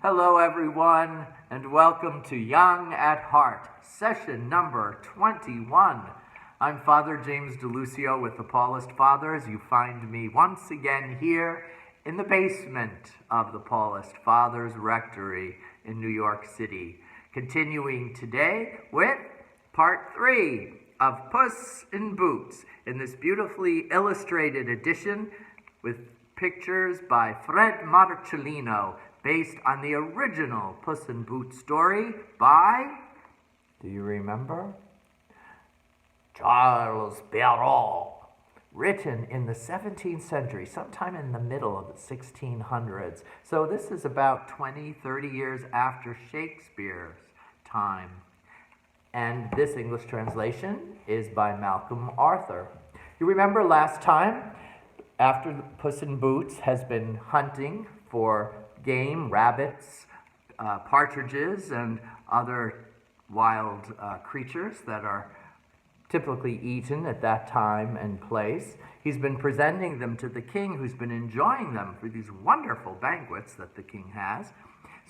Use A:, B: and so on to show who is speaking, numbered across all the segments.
A: Hello everyone, and welcome to Young at Heart, session number 21. I'm Father James DiLuzio with the Paulist Fathers. You find me once again here in the basement of the Paulist Fathers Rectory in New York City, continuing today with part 3 of Puss in Boots in this beautifully illustrated edition with pictures by Fred Marcellino, based on the original Puss in Boots story by, do you remember? Charles Perrault, written in the 17th century, sometime in the middle of the 1600s. So this is about 20, 30 years after Shakespeare's time. And this English translation is by Malcolm Arthur. You remember last time, after Puss in Boots has been hunting for game, rabbits, partridges, and other wild creatures that are typically eaten at that time and place. He's been presenting them to the king, who's been enjoying them for these wonderful banquets that the king has.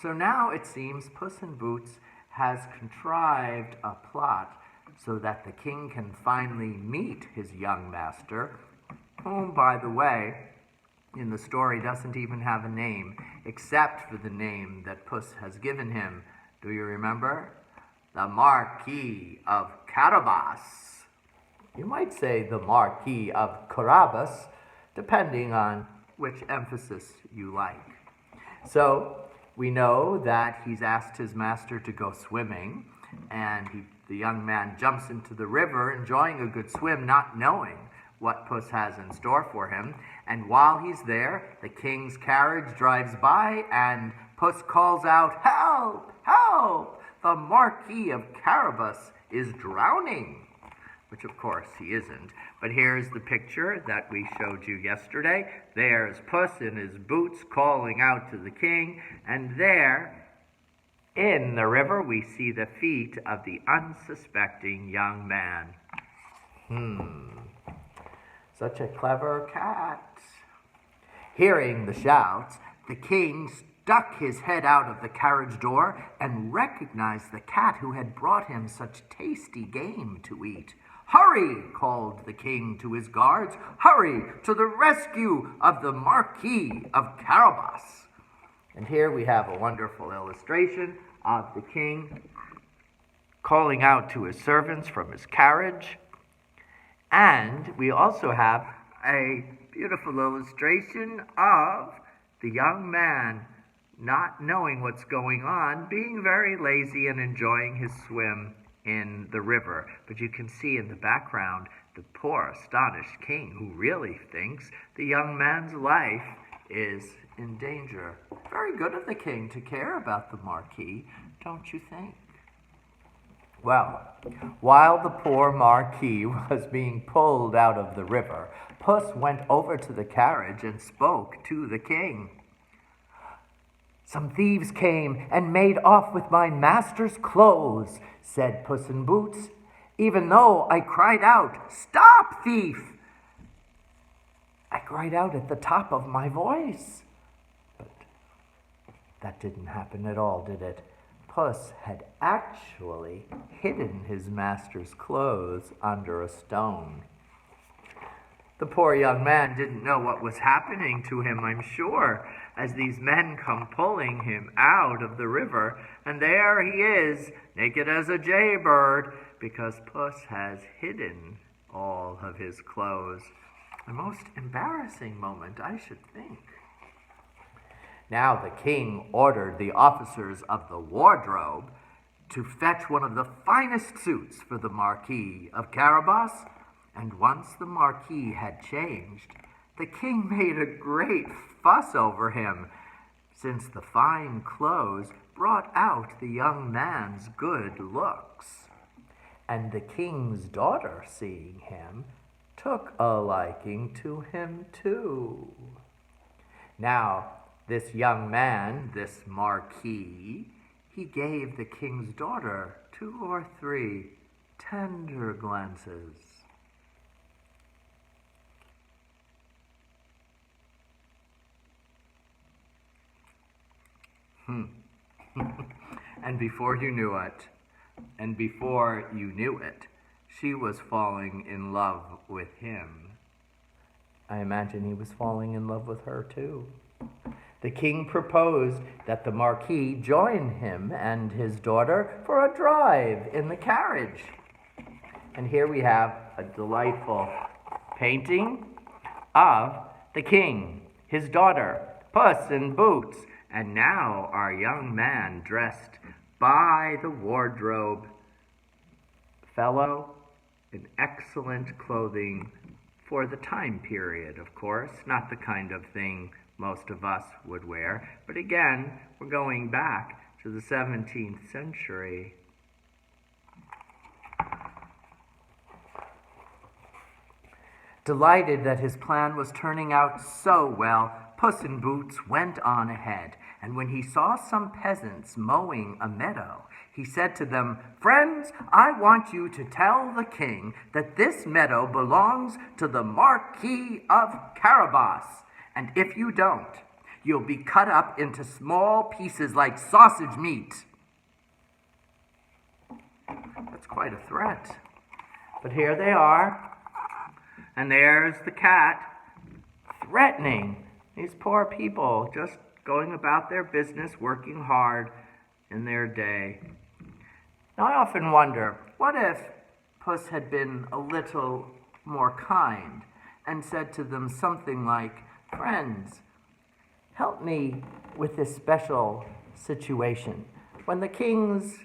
A: So now it seems Puss in Boots has contrived a plot so that the king can finally meet his young master, whom, by the way, in the story doesn't even have a name, except for the name that Puss has given him. Do you remember? The Marquis of Carabas. You might say the Marquis of Carabas, depending on which emphasis you like. So we know that he's asked his master to go swimming, and the young man jumps into the river, enjoying a good swim, not knowing what Puss has in store for him. And while he's there, the king's carriage drives by, and Puss calls out, "Help! Help! The Marquis of Carabas is drowning!" Which, of course, he isn't. But here's the picture that we showed you yesterday. There's Puss in his boots calling out to the king, and there, in the river, we see the feet of the unsuspecting young man. Such a clever cat. Hearing the shouts, the king stuck his head out of the carriage door and recognized the cat who had brought him such tasty game to eat. "Hurry!" called the king to his guards. "Hurry to the rescue of the Marquis of Carabas." And here we have a wonderful illustration of the king calling out to his servants from his carriage. And we also have a beautiful illustration of the young man not knowing what's going on, being very lazy and enjoying his swim in the river. But you can see in the background the poor, astonished king, who really thinks the young man's life is in danger. Very good of the king to care about the Marquis, don't you think? Well, while the poor Marquis was being pulled out of the river, Puss went over to the carriage and spoke to the king. "Some thieves came and made off with my master's clothes," said Puss in Boots, "even though I cried out, 'Stop, thief!' I cried out at the top of my voice." But that didn't happen at all, did it? Puss had actually hidden his master's clothes under a stone. The poor young man didn't know what was happening to him, I'm sure, as these men come pulling him out of the river, and there he is, naked as a jaybird, because Puss has hidden all of his clothes. A most embarrassing moment, I should think. Now the king ordered the officers of the wardrobe to fetch one of the finest suits for the Marquis of Carabas, and once the Marquis had changed, the king made a great fuss over him, since the fine clothes brought out the young man's good looks. And the king's daughter, seeing him, took a liking to him too. Now, this young man, this Marquis, he gave the king's daughter 2 or 3 tender glances. And before you knew it, and before you knew it, she was falling in love with him. I imagine he was falling in love with her too. The king proposed that the Marquis join him and his daughter for a drive in the carriage. And here we have a delightful painting of the king, his daughter, Puss in Boots, and now our young man dressed by the wardrobe fellow in excellent clothing for the time period, of course, not the kind of thing most of us would wear. But again, we're going back to the 17th century. Delighted that his plan was turning out so well, Puss in Boots went on ahead, and when he saw some peasants mowing a meadow, he said to them, "Friends, I want you to tell the king that this meadow belongs to the Marquis of Carabas, and if you don't, you'll be cut up into small pieces like sausage meat." That's quite a threat. But here they are, and there's the cat threatening these poor people, just going about their business, working hard in their day. Now, I often wonder, what if Puss had been a little more kind and said to them something like, "Friends, help me with this special situation. When the king's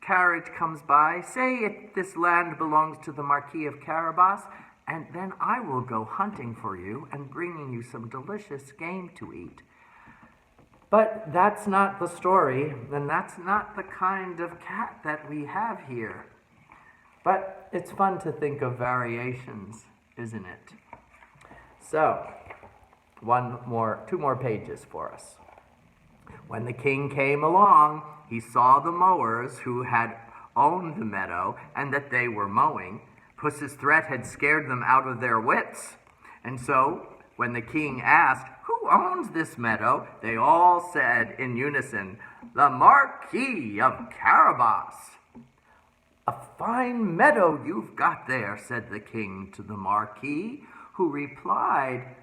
A: carriage comes by, say this land belongs to the Marquis of Carabas, and then I will go hunting for you and bringing you some delicious game to eat." But that's not the story, and that's not the kind of cat that we have here. But it's fun to think of variations, isn't it? So, two more pages for us. When the king came along, he saw the mowers who had owned the meadow and that they were mowing. Puss's threat had scared them out of their wits. And so, when the king asked, "Who owns this meadow?" they all said in unison, "The Marquis of Carabas." "A fine meadow you've got there," said the king to the Marquis, who replied,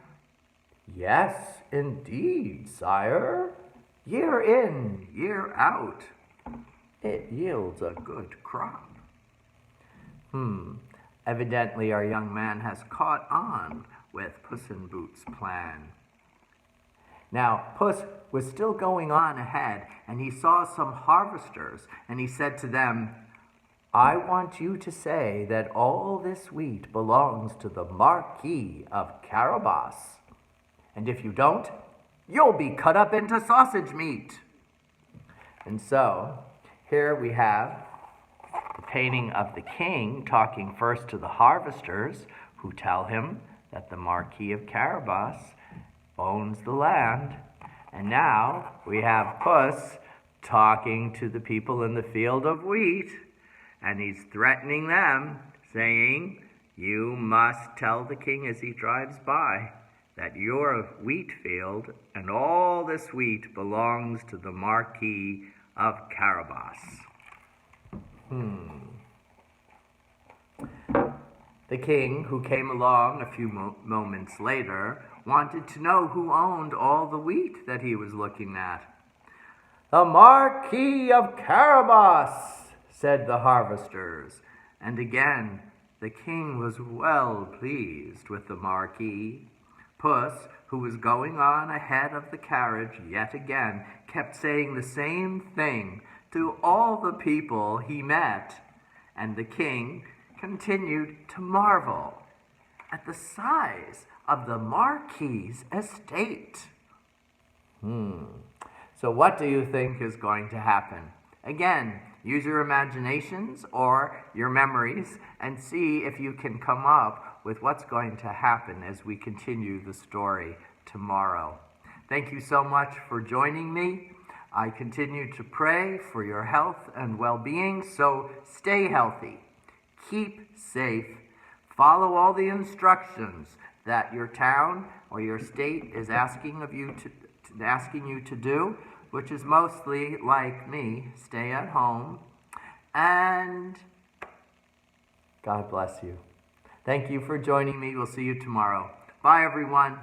A: "Yes, indeed, sire. Year in, year out, it yields a good crop." Evidently, our young man has caught on with Puss in Boots' plan. Now, Puss was still going on ahead, and he saw some harvesters, and he said to them, "I want you to say that all this wheat belongs to the Marquis of Carabas, and if you don't, you'll be cut up into sausage meat." And so, here we have the painting of the king talking first to the harvesters, who tell him that the Marquis of Carabas owns the land. And now we have Puss talking to the people in the field of wheat, and he's threatening them, saying, "You must tell the king as he drives by that your wheat field and all this wheat belongs to the Marquis of Carabas." The king, who came along a few moments later, wanted to know who owned all the wheat that he was looking at. "The Marquis of Carabas," said the harvesters. And again, the king was well pleased with the Marquis. Puss, who was going on ahead of the carriage yet again, kept saying the same thing to all the people he met, and the king continued to marvel at the size of the Marquis's estate. So what do you think is going to happen? Again, use your imaginations or your memories and see if you can come up with what's going to happen as we continue the story tomorrow. Thank you so much for joining me. I continue to pray for your health and well-being, so stay healthy, keep safe, follow all the instructions that your town or your state is asking you to do. which is mostly like me, stay at home, and God bless you. Thank you for joining me. We'll see you tomorrow. Bye, everyone.